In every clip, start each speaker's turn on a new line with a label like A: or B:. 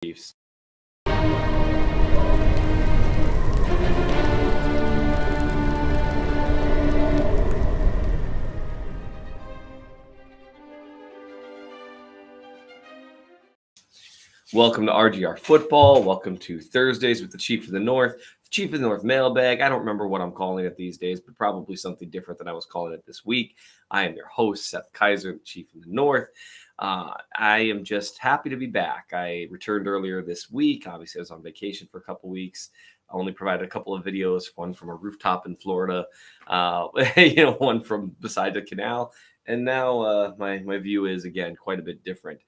A: Chiefs. Welcome to RGR Football. Welcome to Thursdays with the Chief of the North. The Chief of the North mailbag. I don't remember what I'm calling it these days, but probably something different than I was calling it this week. I am your host, Seth Kaiser, the Chief of the North. I am just happy to be back. I returned earlier this week. Obviously, I was on vacation for a couple weeks. I only provided a couple of videos, one from a rooftop in Florida, one from beside the canal. And now my view is, again, quite a bit different.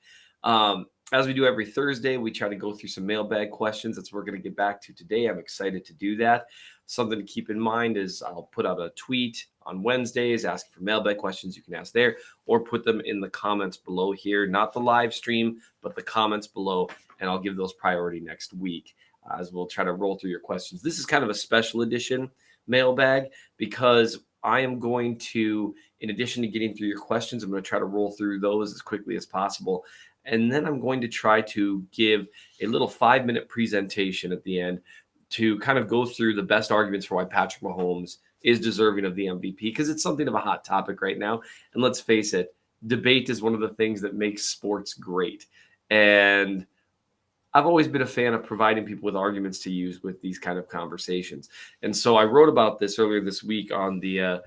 A: As we do every Thursday, we try to go through some mailbag questions. That's what we're going to get back to today. I'm excited to do that. Something to keep in mind is I'll put out a tweet on Wednesdays asking for mailbag questions. You can ask there or put them in the comments below here, not the live stream, but the comments below, and I'll give those priority next week as we'll try to roll through your questions. This is kind of a special edition mailbag because I am going to, in addition to getting through your questions, I'm going to try to roll through those as quickly as possible. And then I'm going to try to give a little 5-minute presentation at the end to kind of go through the best arguments for why Patrick Mahomes is deserving of the MVP, because it's something of a hot topic right now. And let's face it, debate is one of the things that makes sports great. And I've always been a fan of providing people with arguments to use with these kind of conversations. And so I wrote about this earlier this week on the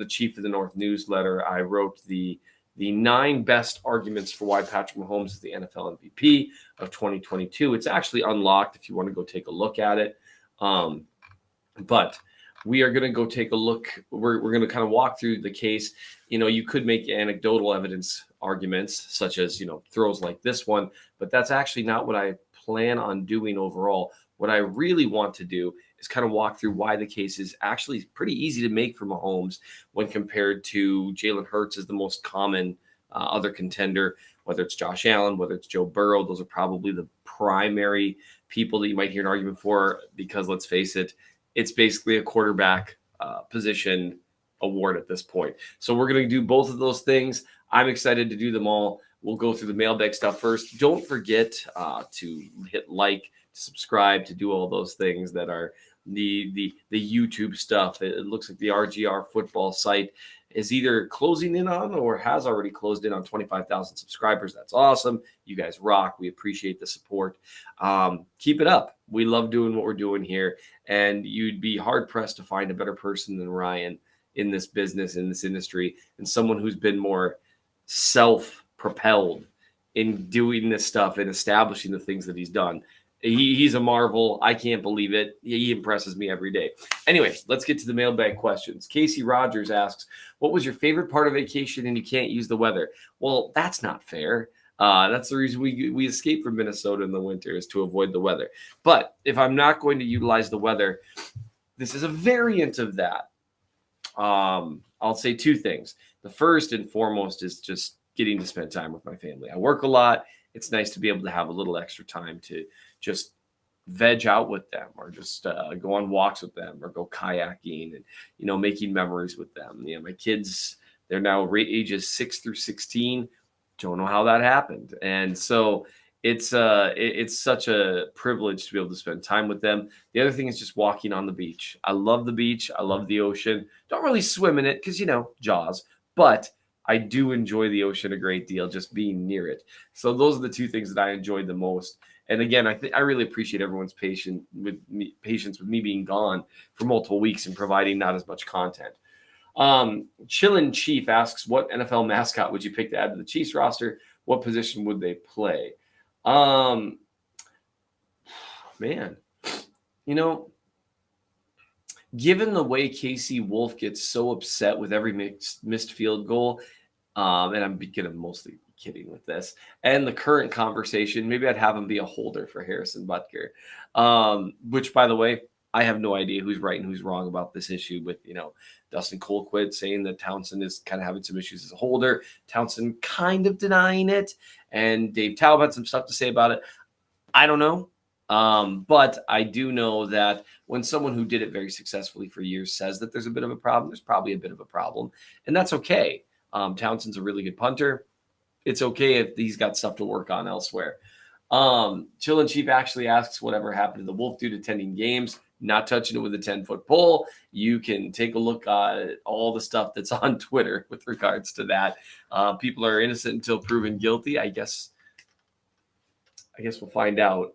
A: Chief of the North newsletter. I wrote the 9 best arguments for why Patrick Mahomes is the NFL MVP of 2022. It's actually unlocked if you want to go take a look at it. But we are going to go take a look. We're going to kind of walk through the case. You could make anecdotal evidence arguments such as, throws like this one, but that's actually not what I plan on doing overall. What I really want to do is kind of walk through why the case is actually pretty easy to make for Mahomes when compared to Jalen Hurts as the most common other contender, whether it's Josh Allen, whether it's Joe Burrow. Those are probably the primary people that you might hear an argument for because, let's face it, it's basically a quarterback position award at this point. So we're going to do both of those things. I'm excited to do them all. We'll go through the mailbag stuff first. Don't forget to hit like, subscribe, to do all those things that are the YouTube stuff. It looks like the RGR football site is either closing in on or has already closed in on 25,000 subscribers. That's awesome. You guys rock. We appreciate the support. Keep it up. We love doing what we're doing here. And you'd be hard pressed to find a better person than Ryan in this business, in this industry, and someone who's been more self-propelled in doing this stuff and establishing the things that he's done. He's a marvel. I can't believe it. He impresses me every day. Anyway, let's get to the mailbag questions. Casey Rogers asks, what was your favorite part of vacation and you can't use the weather? Well, that's not fair. That's the reason we escape from Minnesota in the winter, is to avoid the weather. But if I'm not going to utilize the weather, this is a variant of that. I'll say 2 things. The first and foremost is just getting to spend time with my family. I work a lot. It's nice to be able to have a little extra time to just veg out with them, or just go on walks with them, or go kayaking and, making memories with them. My kids, they're now ages 6 through 16. Don't know how that happened. And so it's such a privilege to be able to spend time with them. The other thing is just walking on the beach. I love the beach. I love the ocean. Don't really swim in it because, Jaws, but I do enjoy the ocean a great deal, just being near it. So those are the 2 things that I enjoyed the most. And again, I really appreciate everyone's patience with me being gone for multiple weeks and providing not as much content. Chillin' Chief asks, what NFL mascot would you pick to add to the Chiefs roster? What position would they play? Man, given the way Casey Wolf gets so upset with every missed field goal, and I'm going to mostly be kidding with this, and the current conversation, maybe I'd have him be a holder for Harrison Butker, which, by the way, I have no idea who's right and who's wrong about this issue with, Dustin Colquitt saying that Townsend is kind of having some issues as a holder, Townsend kind of denying it, and Dave Taub had some stuff to say about it. I don't know. But I do know that when someone who did it very successfully for years says that there's a bit of a problem, there's probably a bit of a problem, and that's okay. Townsend's a really good punter. It's okay if he's got stuff to work on elsewhere. Chillin' Chief actually asks whatever happened to the Wolf dude attending games, not touching it with a 10-foot pole. You can take a look at all the stuff that's on Twitter with regards to that. People are innocent until proven guilty. I guess we'll find out.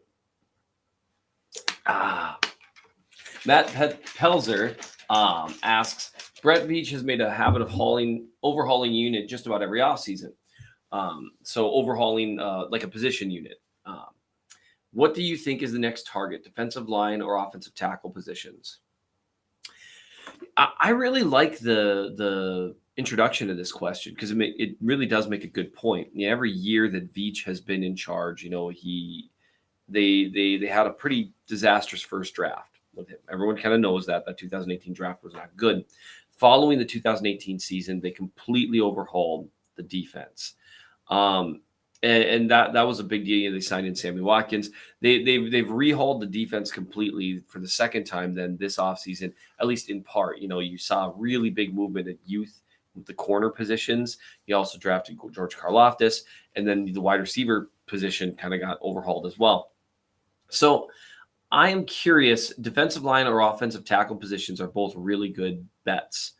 A: Matt Pelzer asks, Brett Veach has made a habit of overhauling unit just about every offseason. So overhauling like a position unit. What do you think is the next target, defensive line or offensive tackle positions? I really like the introduction to this question because it really does make a good point. Every year that Veach has been in charge, they had a pretty disastrous first draft with him. Everyone kind of knows that 2018 draft was not good. Following the 2018 season, they completely overhauled the defense. And that was a big deal. They signed in Sammy Watkins. They've rehauled the defense completely for the second time then this offseason, at least in part. You saw really big movement at youth with the corner positions. You also drafted George Karlaftis, and then the wide receiver position kind of got overhauled as well. So I am curious, defensive line or offensive tackle positions are both really good bets.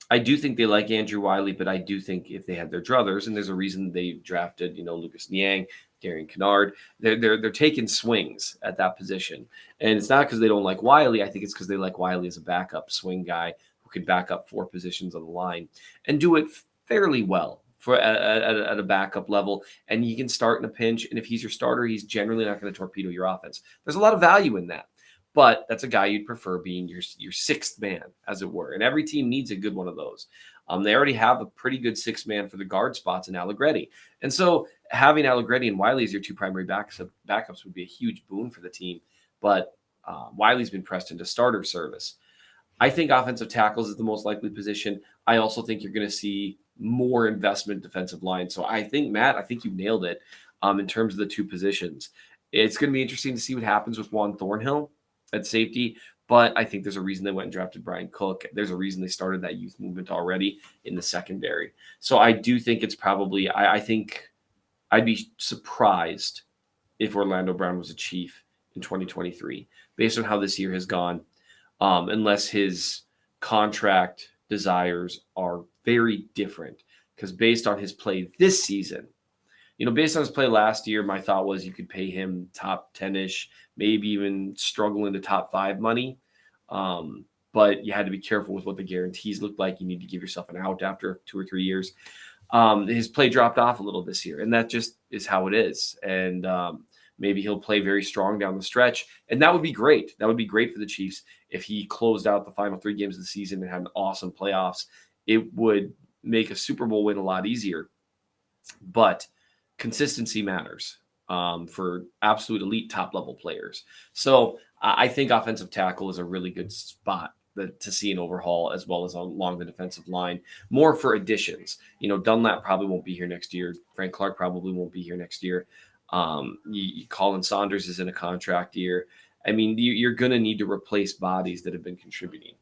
A: I do think they like Andrew Wiley, but I do think if they had their druthers, and there's a reason they drafted, Lucas Niang, Darian Kennard, they're taking swings at that position. And it's not because they don't like Wiley. I think it's because they like Wiley as a backup swing guy who can back up 4 positions on the line and do it fairly well at a backup level. And you can start in a pinch. And if he's your starter, he's generally not going to torpedo your offense. There's a lot of value in that. But that's a guy you'd prefer being your sixth man, as it were. And every team needs a good one of those. They already have a pretty good sixth man for the guard spots in Allegretti. And so having Allegretti and Wiley as your 2 primary backups would be a huge boon for the team. But Wiley's been pressed into starter service. I think offensive tackles is the most likely position. I also think you're going to see more investment defensive line. So I think, Matt, you nailed it in terms of the 2 positions. It's going to be interesting to see what happens with Juan Thornhill at safety, but I think there's a reason they went and drafted Brian Cook. There's a reason they started that youth movement already in the secondary. So I do think it's probably, I think I'd be surprised if Orlando Brown was a Chief in 2023, based on how this year has gone, unless his contract desires are very different. Because based on his play this season, based on his play last year, my thought was you could pay him top 10-ish, maybe even struggle into top 5 money. But you had to be careful with what the guarantees looked like. You need to give yourself an out after 2 or 3 years. His play dropped off a little this year, and that just is how it is. And maybe he'll play very strong down the stretch, and that would be great. That would be great for the Chiefs if he closed out the final 3 games of the season and had an awesome playoffs. It would make a Super Bowl win a lot easier. But consistency matters for absolute elite top-level players. So I think offensive tackle is a really good spot to see an overhaul, as well as along the defensive line, more for additions. Dunlap probably won't be here next year. Frank Clark probably won't be here next year. Colin Saunders is in a contract year. I mean, you're going to need to replace bodies that have been contributing.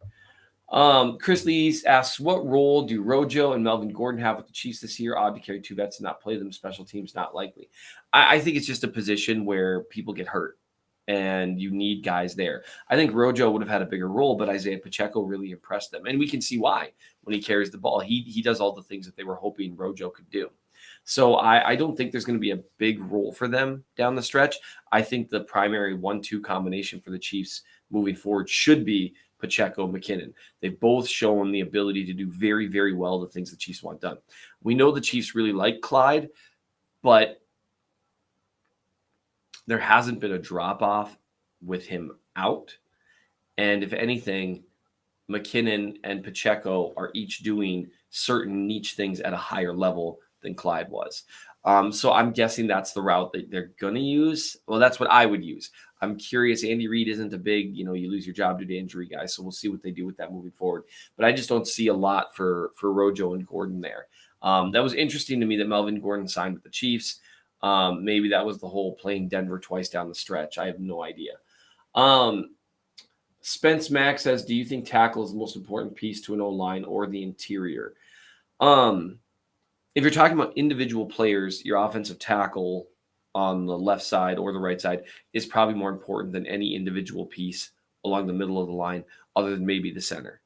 A: Chris Lee asks, what role do Rojo and Melvin Gordon have with the Chiefs this year? Odd to carry 2 vets and not play them. Special teams, not likely. I think it's just a position where people get hurt and you need guys there. I think Rojo would have had a bigger role, but Isaiah Pacheco really impressed them. And we can see why when he carries the ball. He does all the things that they were hoping Rojo could do. So I don't think there's going to be a big role for them down the stretch. I think the primary 1-2 combination for the Chiefs moving forward should be Pacheco, McKinnon. They've both shown the ability to do very, very well the things the Chiefs want done. We know the Chiefs really like Clyde, but there hasn't been a drop-off with him out. And if anything, McKinnon and Pacheco are each doing certain niche things at a higher level than Clyde was. So I'm guessing that's the route that they're going to use. Well, that's what I would use. I'm curious. Andy Reid isn't a big, you lose your job due to injury guy. So we'll see what they do with that moving forward. But I just don't see a lot for Rojo and Gordon there. That was interesting to me that Melvin Gordon signed with the Chiefs. Maybe that was the whole playing Denver twice down the stretch. I have no idea. Spence Mack says, do you think tackle is the most important piece to an O-line or the interior? If you're talking about individual players, your offensive tackle on the left side or the right side is probably more important than any individual piece along the middle of the line, other than maybe the center.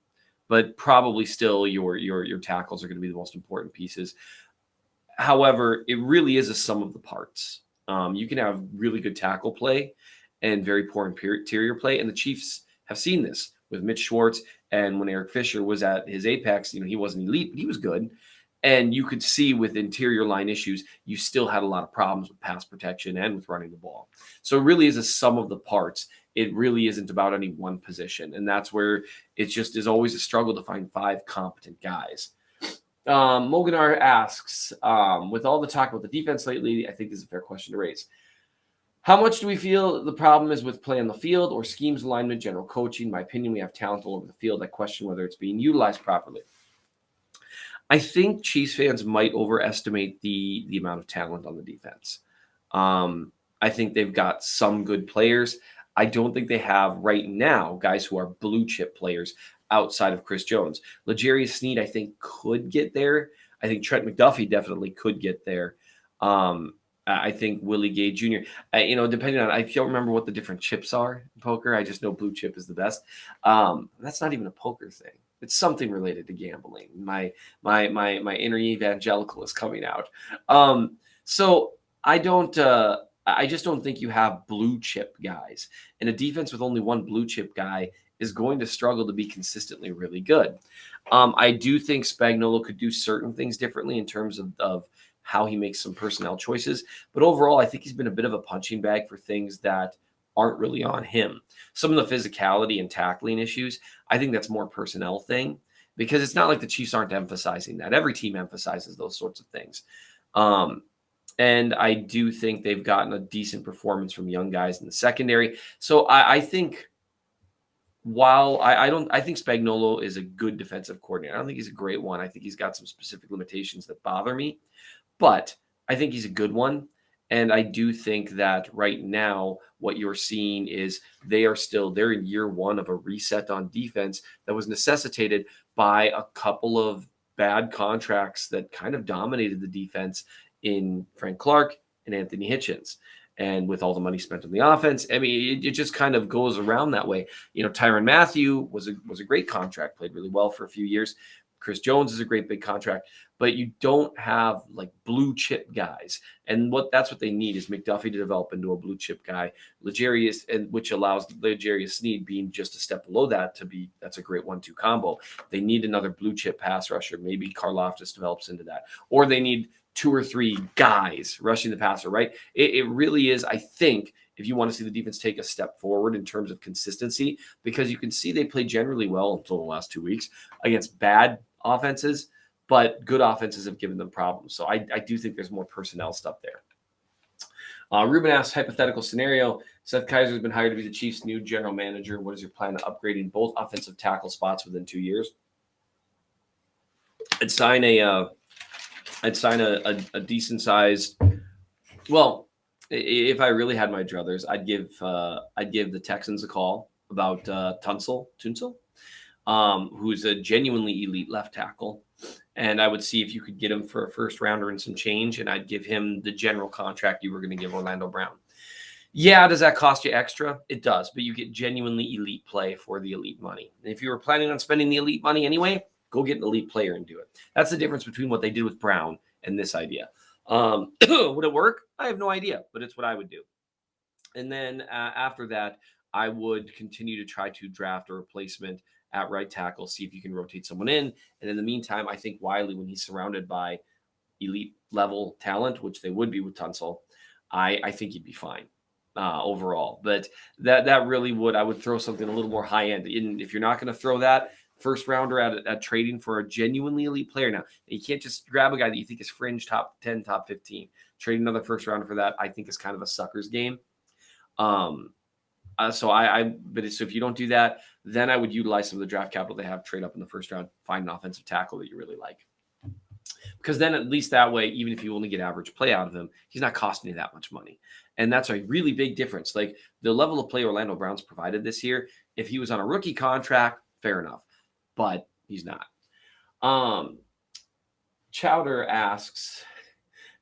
A: But probably still your tackles are going to be the most important pieces. However, it really is a sum of the parts. You can have really good tackle play and very poor interior play, and the Chiefs have seen this with Mitch Schwartz. And when Eric Fisher was at his apex, he wasn't elite, but he was good. And you could see with interior line issues, you still had a lot of problems with pass protection and with running the ball. So it really is a sum of the parts. It really isn't about any one position. And that's where it just is always a struggle to find 5 competent guys. Moganar asks, with all the talk about the defense lately, I think this is a fair question to raise. How much do we feel the problem is with play on the field or schemes, alignment, general coaching? In my opinion, we have talent all over the field. I question whether it's being utilized properly. I think Chiefs fans might overestimate the amount of talent on the defense. I think they've got some good players. I don't think they have right now guys who are blue chip players outside of Chris Jones. L'Jarius Sneed, I think, could get there. I think Trent McDuffie definitely could get there. I think Willie Gay Jr., depending on, I don't remember what the different chips are in poker. I just know blue chip is the best. That's not even a poker thing. It's something related to gambling. My inner evangelical is coming out. So I just don't think you have blue chip guys. And a defense with only one blue chip guy is going to struggle to be consistently really good. I do think Spagnuolo could do certain things differently in terms of how he makes some personnel choices. But overall, I think he's been a bit of a punching bag for things that aren't really on him. Some of the physicality and tackling issues, I think that's more personnel thing, because it's not like the Chiefs aren't emphasizing that. Every team emphasizes those sorts of things. And I do think they've gotten a decent performance from young guys in the secondary. So I think while I think Spagnuolo is a good defensive coordinator. I don't think he's a great one. I think he's got some specific limitations that bother me, but I think he's a good one. And I do think that right now, what you're seeing is they're in year one of a reset on defense that was necessitated by a couple of bad contracts that kind of dominated the defense in Frank Clark and Anthony Hitchens. And with all the money spent on the offense, I mean, it just kind of goes around that way. Tyrann Mathieu was a great contract, played really well for a few years. Chris Jones is a great big contract, but you don't have like blue chip guys. And that's what they need is McDuffie to develop into a blue chip guy. L'Jarius, and which allows L'Jarius Sneed being just a step below that that's a great 1-2 combo. They need another blue chip pass rusher. Maybe Karlaftis develops into that. Or they need 2 or 3 guys rushing the passer, right? It really is, I think, if you want to see the defense take a step forward in terms of consistency, because you can see they play generally well until the last 2 weeks against bad offenses, but good offenses have given them problems. So I do think there's more personnel stuff there. Ruben asks, hypothetical scenario, Seth Kaiser has been hired to be the Chiefs' new general manager. What is your plan on upgrading both offensive tackle spots within 2 years? I'd sign a decent sized. Well, if I really had my druthers, I'd give the Texans a call about Tunsil, who's a genuinely elite left tackle, and I would see if you could get him for a first rounder and some change, and I'd give him the general contract you were going to give Orlando Brown. Yeah, does that cost you extra? It does, but you get genuinely elite play for the elite money. And if you were planning on spending the elite money anyway, go get an elite player and do it. That's the difference between what they did with Brown and this idea. Would it work? I have no idea, but it's what I would do. And then after that, I would continue to try to draft a replacement at right tackle, see if you can rotate someone in. And in the meantime, I think Wiley, when he's surrounded by elite level talent, which they would be with Tunsil, I think he'd be fine overall. But that really I would throw something a little more high end. If you're not going to throw that first rounder at trading for a genuinely elite player now, you can't just grab a guy that you think is fringe top 10, top 15. Trade another first rounder for that, I think, is kind of a sucker's game. So if you don't do that, then I would utilize some of the draft capital they have, trade up in the first round, find an offensive tackle that you really like. Because then at least that way, even if you only get average play out of him, he's not costing you that much money. And that's a really big difference. Like the level of play Orlando Brown's provided this year, if he was on a rookie contract, fair enough. But he's not. Chowder asks,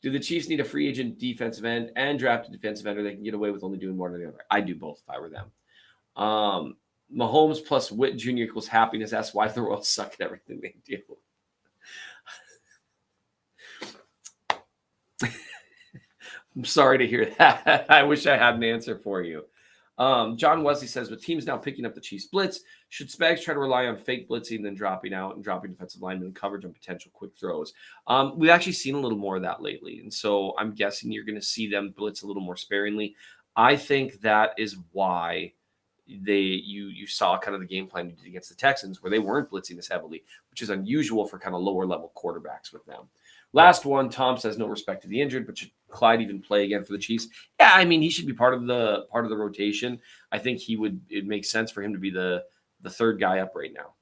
A: Do the Chiefs need a free agent defensive end and draft a defensive end, or they can get away with only doing one or the other? I'd do both if I were them. Mahomes plus Witt Jr. equals happiness. That's why the Royals suck at everything they do. I'm sorry to hear that. I wish I had an answer for you. John Wesley says, with teams now picking up the Chiefs blitz, should Spags try to rely on fake blitzing, then dropping out and dropping defensive linemen coverage on potential quick throws? We've actually seen a little more of that lately. And so I'm guessing you're going to see them blitz a little more sparingly. I think that is why you saw kind of the game plan against the Texans, where they weren't blitzing as heavily, which is unusual for kind of lower level quarterbacks with them. Last one, Tom says no respect to the injured, but should Clyde even play again for the Chiefs? Yeah, I mean, he should be part of the rotation. I think it makes sense for him to be the third guy up right now.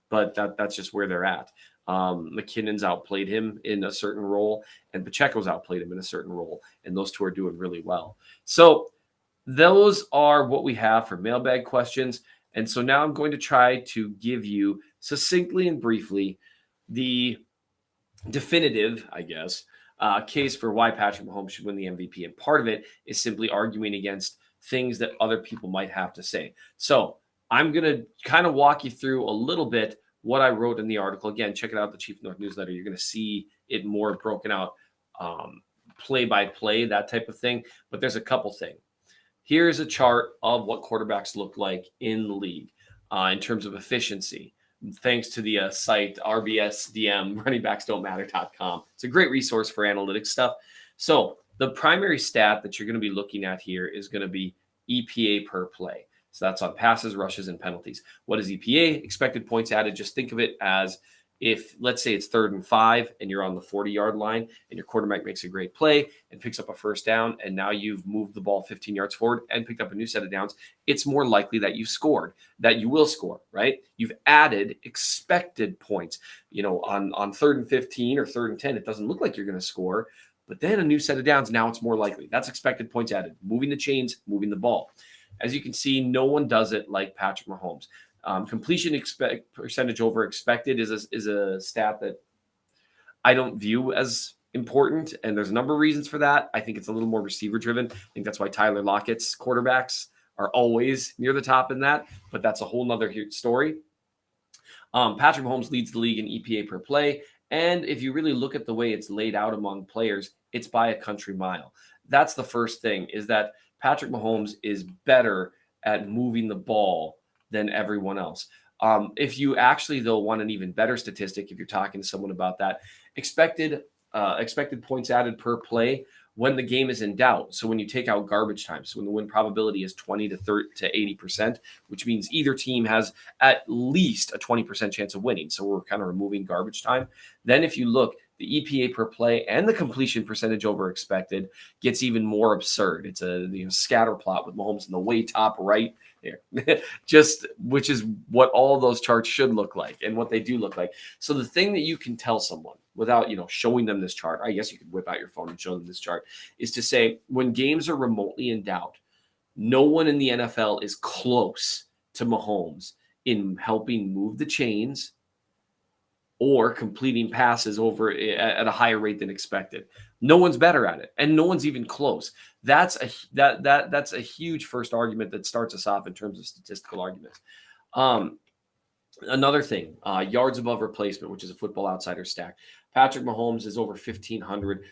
A: But that's just where they're at. McKinnon's outplayed him in a certain role, and Pacheco's outplayed him in a certain role, and those two are doing really well. So those are what we have for mailbag questions. And so now I'm going to try to give you succinctly and briefly the definitive, I guess, case for why Patrick Mahomes should win the MVP. And part of it is simply arguing against things that other people might have to say. So I'm going to kind of walk you through a little bit what I wrote in the article. Again, check it out, the Chief North newsletter. You're going to see it more broken out, play by play, that type of thing. But there's a couple things. Here's a chart of what quarterbacks look like in the league in terms of efficiency. Thanks to the site RBSDM, runningbacksdon'tmatter.com. It's a great resource for analytics stuff. So the primary stat that you're going to be looking at here is going to be EPA per play. So that's on passes, rushes, and penalties. What is EPA? Expected points added. Just think of it as if, let's say it's 3rd and 5 and you're on the 40-yard line and your quarterback makes a great play and picks up a first down, and now you've moved the ball 15 yards forward and picked up a new set of downs, it's more likely that you scored, that you will score, right? You've added expected points. On 3rd and 15 or 3rd and 10, it doesn't look like you're going to score, but then a new set of downs, now it's more likely. That's expected points added, moving the chains, moving the ball. As you can see, no one does it like Patrick Mahomes. Completion percentage over expected is a stat that I don't view as important, and there's a number of reasons for that. I think it's a little more receiver driven. I think that's why Tyler Lockett's quarterbacks are always near the top in that, but that's a whole nother story. Patrick Mahomes leads the league in EPA per play, and if you really look at the way it's laid out among players, it's by a country mile. That's the first thing, is that Patrick Mahomes is better at moving the ball than everyone else. If you actually, though, want an even better statistic, if you're talking to someone about that, expected points added per play when the game is in doubt. So when you take out garbage time, so when the win probability is 20 to 80%, which means either team has at least a 20% chance of winning. So we're kind of removing garbage time. Then if you look, the EPA per play and the completion percentage over expected gets even more absurd. It's a scatter plot with Mahomes in the way top right there, which is what all those charts should look like and what they do look like. So the thing that you can tell someone without showing them this chart, I guess you could whip out your phone and show them this chart, is to say when games are remotely in doubt, no one in the NFL is close to Mahomes in helping move the chains or completing passes over at a higher rate than expected. No one's better at it, and no one's even close. That's a huge first argument that starts us off in terms of statistical arguments. Another thing, yards above replacement, which is a Football Outsider stat. Patrick Mahomes is over 1,500.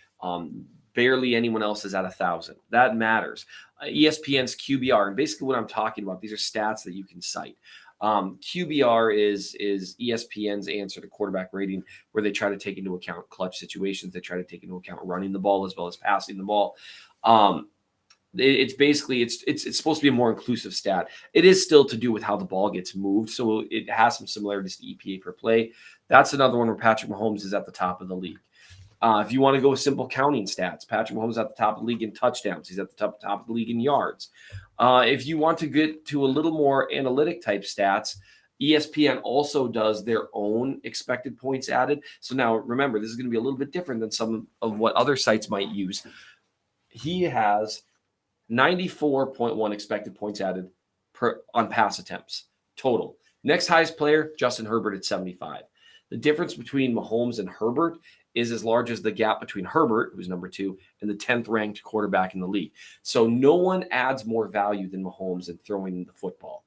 A: Barely anyone else is at 1,000. That matters. ESPN's QBR, and basically what I'm talking about, these are stats that you can cite. QBR is ESPN's answer to quarterback rating, where they try to take into account clutch situations. They try to take into account running the ball as well as passing the ball. It's basically it's supposed to be a more inclusive stat. It is still to do with how the ball gets moved, so it has some similarities to EPA per play. That's another one where Patrick Mahomes is at the top of the league. If you want to go with simple counting stats, Patrick Mahomes is at the top of the league in touchdowns. He's at the top of the league in yards. If you want to get to a little more analytic type stats, ESPN also does their own expected points added. So now remember, this is going to be a little bit different than some of what other sites might use. He has 94.1 expected points added on pass attempts total. Next highest player, Justin Herbert at 75. The difference between Mahomes and Herbert is as large as the gap between Herbert, who's number 2, and the 10th ranked quarterback in the league. So no one adds more value than Mahomes in throwing the football.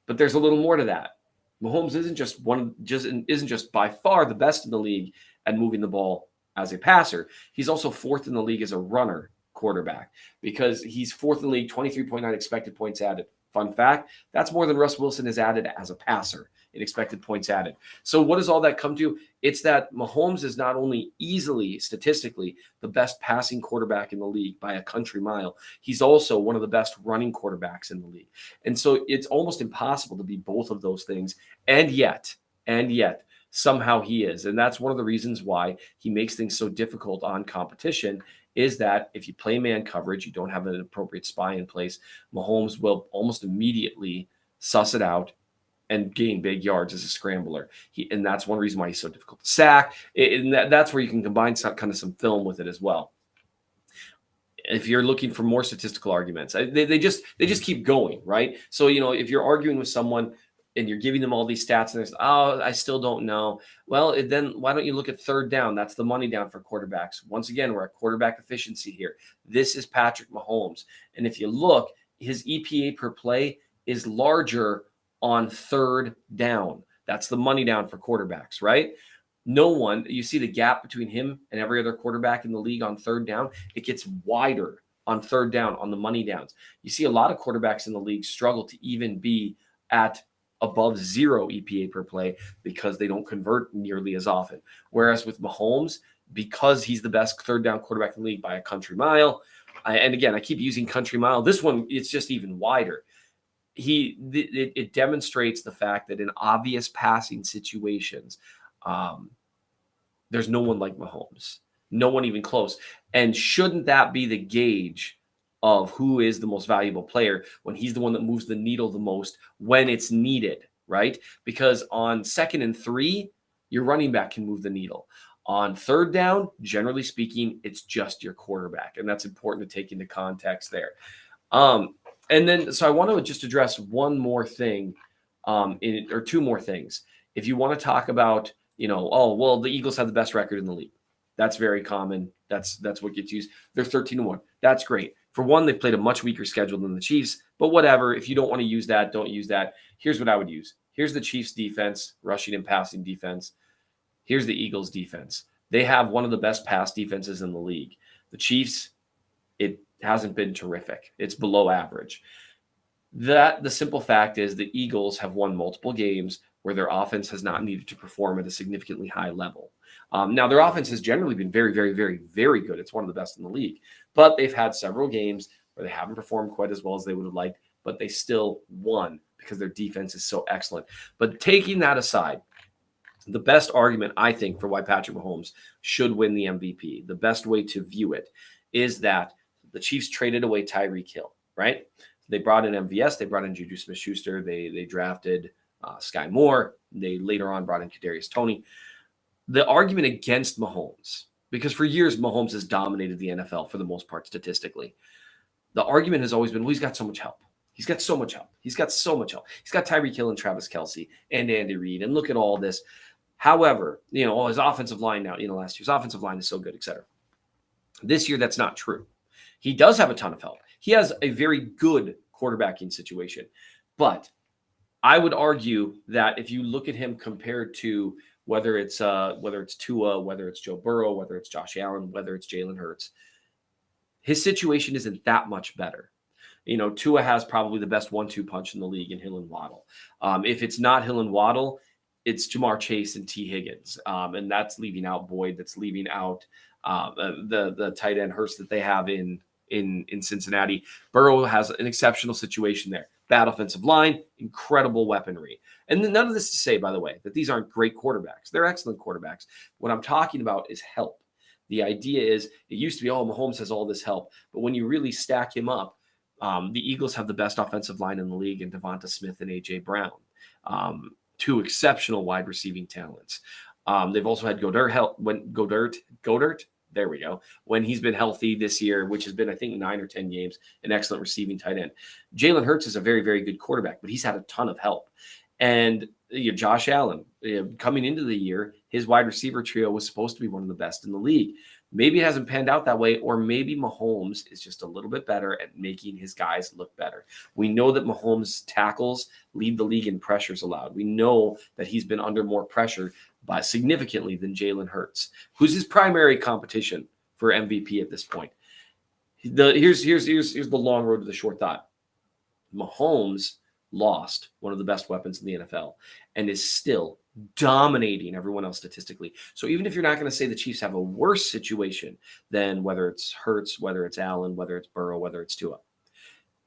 A: But there's a little more to that. Mahomes isn't just by far the best in the league at moving the ball as a passer. He's also 4th in the league as a runner quarterback, because he's 4th in the league, 23.9 expected points added. Fun fact, that's more than Russ Wilson has added as a passer in expected points added. So what does all that come to? It's that Mahomes is not only easily, statistically, the best passing quarterback in the league by a country mile, he's also one of the best running quarterbacks in the league. And so it's almost impossible to be both of those things. And yet, somehow he is. And that's one of the reasons why he makes things so difficult on competition, is that if you play man coverage, you don't have an appropriate spy in place, Mahomes will almost immediately suss it out and gain big yards as a scrambler. And that's one reason why he's so difficult to sack. And that's where you can combine some film with it as well. If you're looking for more statistical arguments, they just keep going, right? So, if you're arguing with someone and you're giving them all these stats and I still don't know. Well, then why don't you look at third down? That's the money down for quarterbacks. Once again, we're at quarterback efficiency here. This is Patrick Mahomes. And if you look, his EPA per play is larger on third down. That's the money down for quarterbacks, right? No one, you see the gap between him and every other quarterback in the league on third down, it gets wider on third down on the money downs. You see a lot of quarterbacks in the league struggle to even be at above 0 EPA per play because they don't convert nearly as often. Whereas with Mahomes, because he's the best third down quarterback in the league by a country mile, and again, I keep using country mile. This one, it's just even wider. It demonstrates the fact that in obvious passing situations, there's no one like Mahomes. No one even close. And shouldn't that be the gauge of who is the most valuable player, when he's the one that moves the needle the most when it's needed, right? Because on 2nd and 3, your running back can move the needle. On third down, generally speaking, it's just your quarterback. And that's important to take into context there. So I want to just address one more thing, or two more things. If you want to talk about, the Eagles have the best record in the league. That's very common. That's what gets used. They're 13-1. That's great. For one, they've played a much weaker schedule than the Chiefs, but whatever. If you don't want to use that, don't use that. Here's what I would use. Here's the Chiefs defense, rushing and passing defense. Here's the Eagles defense. They have one of the best pass defenses in the league. The Chiefs, it hasn't been terrific. It's below average. The simple fact is the Eagles have won multiple games where their offense has not needed to perform at a significantly high level. Now, their offense has generally been very, very, very, very good. It's one of the best in the league. But they've had several games where they haven't performed quite as well as they would have liked, but they still won because their defense is so excellent. But taking that aside, the best argument, I think, for why Patrick Mahomes should win the MVP, the best way to view it, is that the Chiefs traded away Tyreek Hill, right? They brought in MVS. They brought in Juju Smith-Schuster. They drafted Sky Moore. They later on brought in Kadarius Toney. The argument against Mahomes, because for years Mahomes has dominated the NFL for the most part statistically, the argument has always been, well, he's got so much help. He's got so much help. He's got so much help. He's got Tyreek Hill and Travis Kelce and Andy Reid, and look at all this. However, his offensive line now, last year's offensive line is so good, et cetera. This year, that's not true. He does have a ton of help. He has a very good quarterbacking situation. But I would argue that if you look at him compared to whether it's Tua, whether it's Joe Burrow, whether it's Josh Allen, whether it's Jalen Hurts, his situation isn't that much better. Tua has probably the best 1-2 punch in the league in Hill and Waddle. If it's not Hill and Waddle, it's Jamar Chase and T. Higgins. And that's leaving out Boyd. That's leaving out the tight end Hurts that they have in Cincinnati. Burrow has an exceptional situation there. Bad offensive line, incredible weaponry. And none of this to say, by the way, that these aren't great quarterbacks. They're excellent quarterbacks. What I'm talking about is help. The idea is, it used to be, Mahomes has all this help. But when you really stack him up, the Eagles have the best offensive line in the league in Devonta Smith and A.J. Brown. Two exceptional wide receiving talents. They've also had Godert. There we go. When he's been healthy this year, which has been, I think, 9 or 10 games, an excellent receiving tight end. Jalen Hurts is a very, very good quarterback, but he's had a ton of help. And Josh Allen, coming into the year, his wide receiver trio was supposed to be one of the best in the league. Maybe it hasn't panned out that way, or maybe Mahomes is just a little bit better at making his guys look better. We know that Mahomes' tackles lead the league in pressures allowed. We know that he's been under more pressure by significantly than Jalen Hurts, who's his primary competition for MVP at this point. Here's the long road to the short thought. Mahomes lost one of the best weapons in the NFL and is still dominating everyone else statistically. So even if you're not going to say the Chiefs have a worse situation than whether it's Hurts, whether it's Allen, whether it's Burrow, whether it's Tua,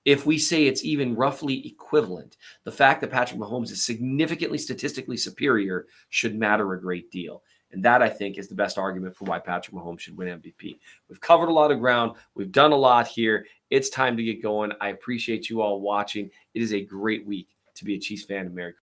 A: if we say it's even roughly equivalent, the fact that Patrick Mahomes is significantly statistically superior should matter a great deal. And that, I think, is the best argument for why Patrick Mahomes should win MVP. We've covered a lot of ground. We've done a lot here. It's time to get going. I appreciate you all watching. It is a great week to be a Chiefs fan in America.